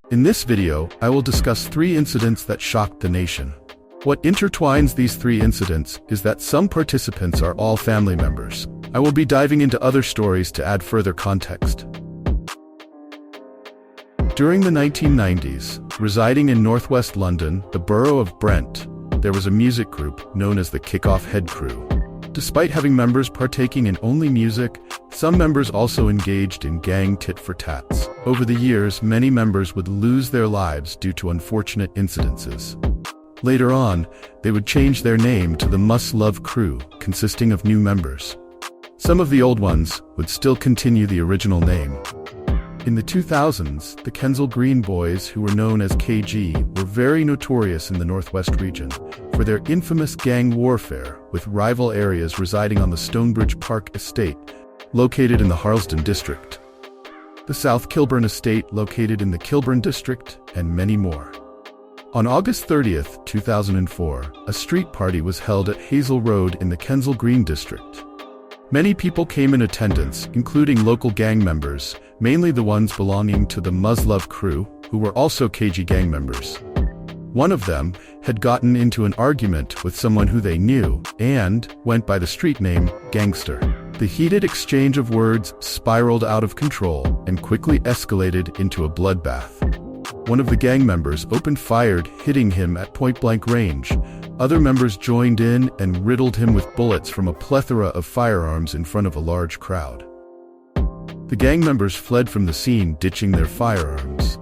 In this video, I will discuss 3 incidents that shocked the nation. What intertwines these 3 incidents is that some participants are all family members. I will be diving into other stories to add further context. During the 1990s, residing in northwest London, the borough of Brent, there was a music group known as the Kick-Off Head Crew. Despite having members partaking in only music, some members also engaged in gang tit-for-tats. Over the years, many members would lose their lives due to unfortunate incidences. Later on, they would change their name to the Must Love Crew, consisting of new members. Some of the old ones would still continue the original name. In the 2000s, the Kensal Green Boys, who were known as KG, were very notorious in the Northwest region for their infamous gang warfare, with rival areas residing on the Stonebridge Park estate, located in the Harlesden district, the South Kilburn estate located in the Kilburn district, and many more. On August 30th, 2004, a street party was held at Hazel Road in the Kensal Green district. Many people came in attendance, including local gang members, mainly the ones belonging to the Muslove crew, who were also KG gang members. One of them had gotten into an argument with someone who they knew and went by the street name Gangster. The heated exchange of words spiraled out of control and quickly escalated into a bloodbath. One of the gang members opened fire, hitting him at point-blank range. Other members joined in and riddled him with bullets from a plethora of firearms in front of a large crowd. The gang members fled from the scene, ditching their firearms.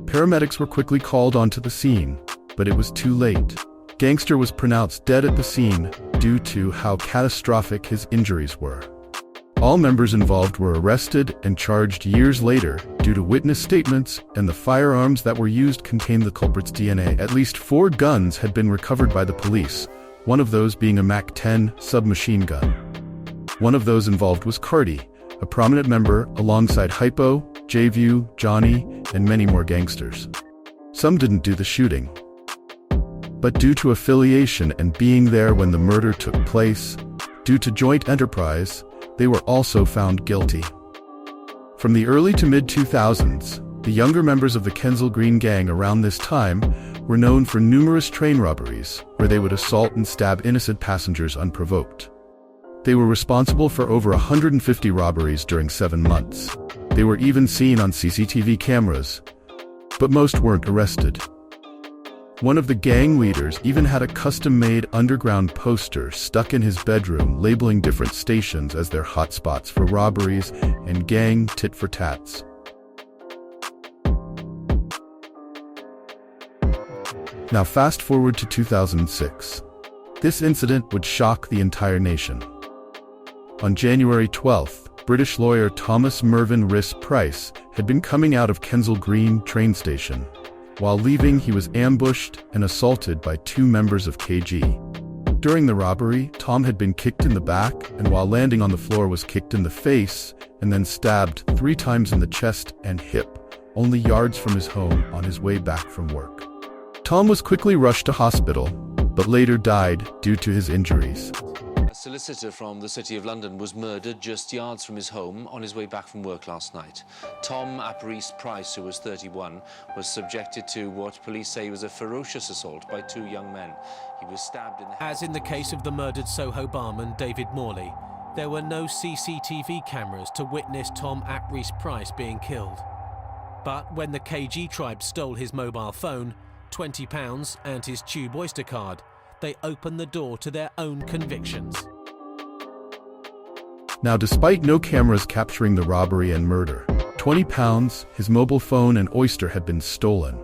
Paramedics were quickly called onto the scene, but it was too late. Gangster was pronounced dead at the scene due to how catastrophic his injuries were. All members involved were arrested and charged years later due to witness statements, and the firearms that were used contained the culprit's DNA. At least 4 guns had been recovered by the police, one of those being a MAC-10 submachine gun. One of those involved was Cardi, a prominent member alongside Hypo, J-View, Johnny, and many more gangsters. Some didn't do the shooting, but due to affiliation and being there when the murder took place, due to joint enterprise, they were also found guilty. From the early to mid-2000s, the younger members of the Kensal Green Gang around this time were known for numerous train robberies, where they would assault and stab innocent passengers unprovoked. They were responsible for over 150 robberies during 7 months. They were even seen on CCTV cameras, but most weren't arrested. One of the gang leaders even had a custom-made underground poster stuck in his bedroom labeling different stations as their hotspots for robberies and gang tit-for-tats. Now fast forward to 2006. This incident would shock the entire nation. On January 12th, British lawyer Thomas Mervyn Rhys-Price had been coming out of Kensal Green train station. While leaving, he was ambushed and assaulted by 2 members of KG. During the robbery, Tom had been kicked in the back, and while landing on the floor was kicked in the face and then stabbed 3 times in the chest and hip, only yards from his home on his way back from work. Tom was quickly rushed to hospital, but later died due to his injuries. A solicitor from the City of London was murdered just yards from his home on his way back from work last night. Tom ap Rhys-Price, who was 31, was subjected to what police say was a ferocious assault by 2 young men. He was stabbed in the head. As in the case of the murdered Soho barman David Morley, there were no CCTV cameras to witness Tom ap Rhys-Price being killed. But when the KG tribe stole his mobile phone, £20 and his Tube Oyster card, they opened the door to their own convictions. Now, despite no cameras capturing the robbery and murder, £20, his mobile phone and Oyster had been stolen.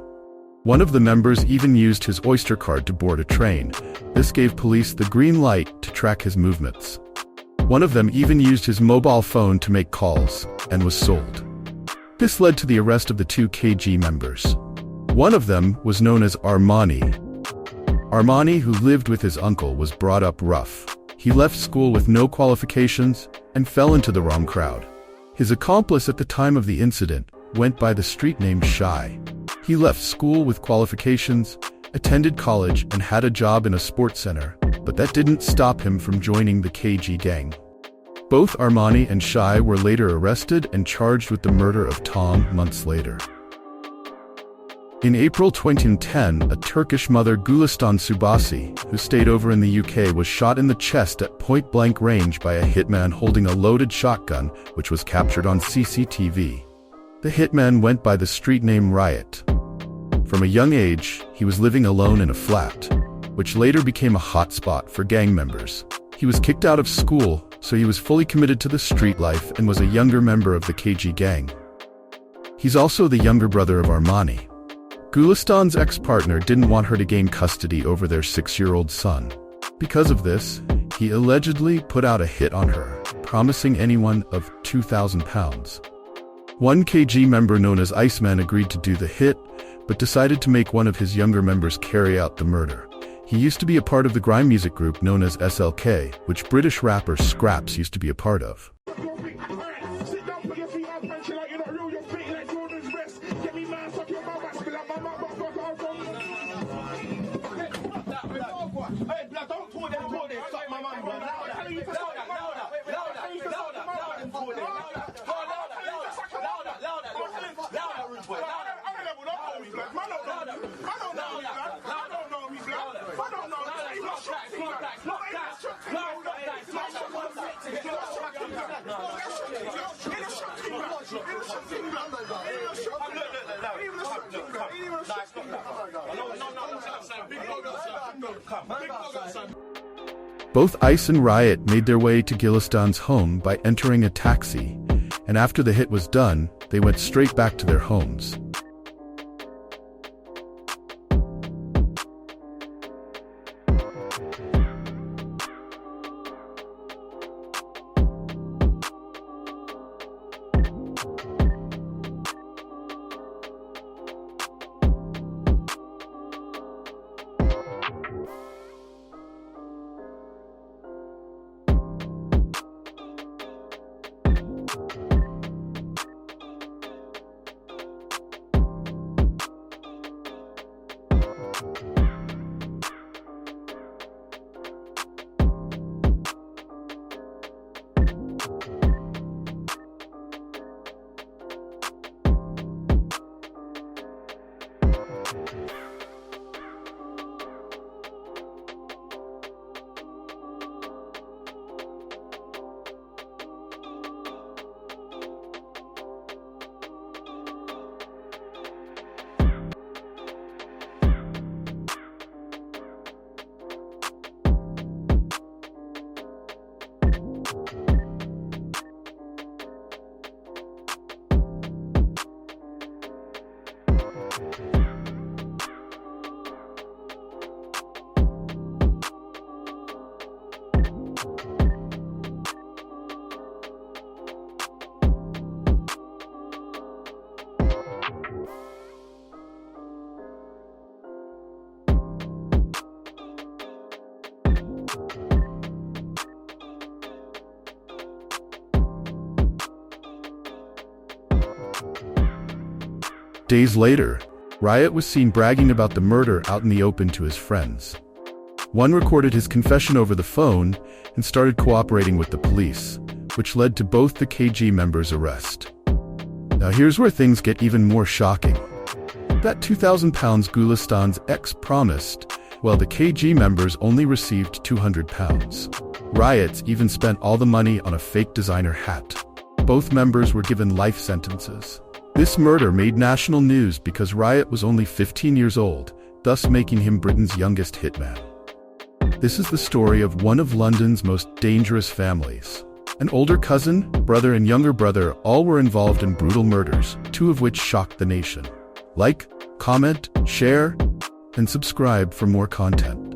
One of the members even used his Oyster card to board a train. This gave police the green light to track his movements. One of them even used his mobile phone to make calls and was sold. This led to the arrest of the 2 KG members. One of them was known as Armani. Armani, who lived with his uncle, was brought up rough. He left school with no qualifications and fell into the wrong crowd. His accomplice at the time of the incident went by the street name Shy. He left school with qualifications, attended college, and had a job in a sports center, but that didn't stop him from joining the KG gang. Both Armani and Shy were later arrested and charged with the murder of Tom months later. In April 2010, a Turkish mother, Gülistan Subasi, who stayed over in the UK, was shot in the chest at point-blank range by a hitman holding a loaded shotgun, which was captured on CCTV. The hitman went by the street name Riot. From a young age, he was living alone in a flat, which later became a hot spot for gang members. He was kicked out of school, so he was fully committed to the street life and was a younger member of the KG gang. He's also the younger brother of Armani. Gülistan's ex-partner didn't want her to gain custody over their 6-year-old son. Because of this, he allegedly put out a hit on her, promising anyone of £2,000. One KG member known as Iceman agreed to do the hit, but decided to make one of his younger members carry out the murder. He used to be a part of the grime music group known as SLK, which British rapper Scraps used to be a part of. Both Ice and Riot made their way to Gülistan's home by entering a taxi, and after the hit was done, they went straight back to their homes. Days later, Riot was seen bragging about the murder out in the open to his friends. One recorded his confession over the phone and started cooperating with the police, which led to both the KG members' arrest. Now here's where things get even more shocking. That £2,000 Gülistan's ex promised, well, the KG members only received £200. Riot even spent all the money on a fake designer hat. Both members were given life sentences. This murder made national news because Riot was only 15 years old, thus making him Britain's youngest hitman. This is the story of one of London's most dangerous families. An older cousin, brother, and younger brother all were involved in brutal murders, 2 of which shocked the nation. Like, comment, share, and subscribe for more content.